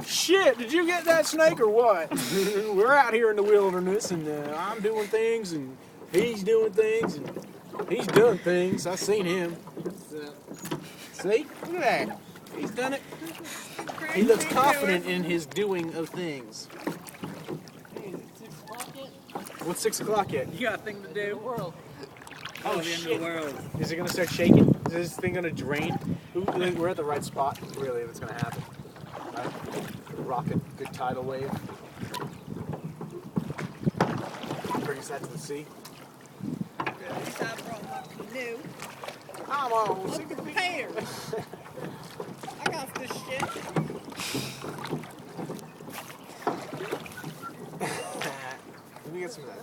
shit, did you get that snake or what? We're out here in the wilderness, and I'm doing things, and he's doing things, and he's done things. I've seen him. See? Look at that. He's done it. He looks confident in his doing of things. Hey, is it 6 o'clock yet? What's 6 o'clock yet? You got a thing to do. The world. Oh, the end shit. of the world. Is it going to start shaking? Is this thing going to drain? We're at the right spot, really, if it's going to happen. Right? Rocket, good tidal wave. Bring us out to the sea. At least I brought my canoe. I'm all I'm sick of being prepared. I got this shit. Let me get some of that.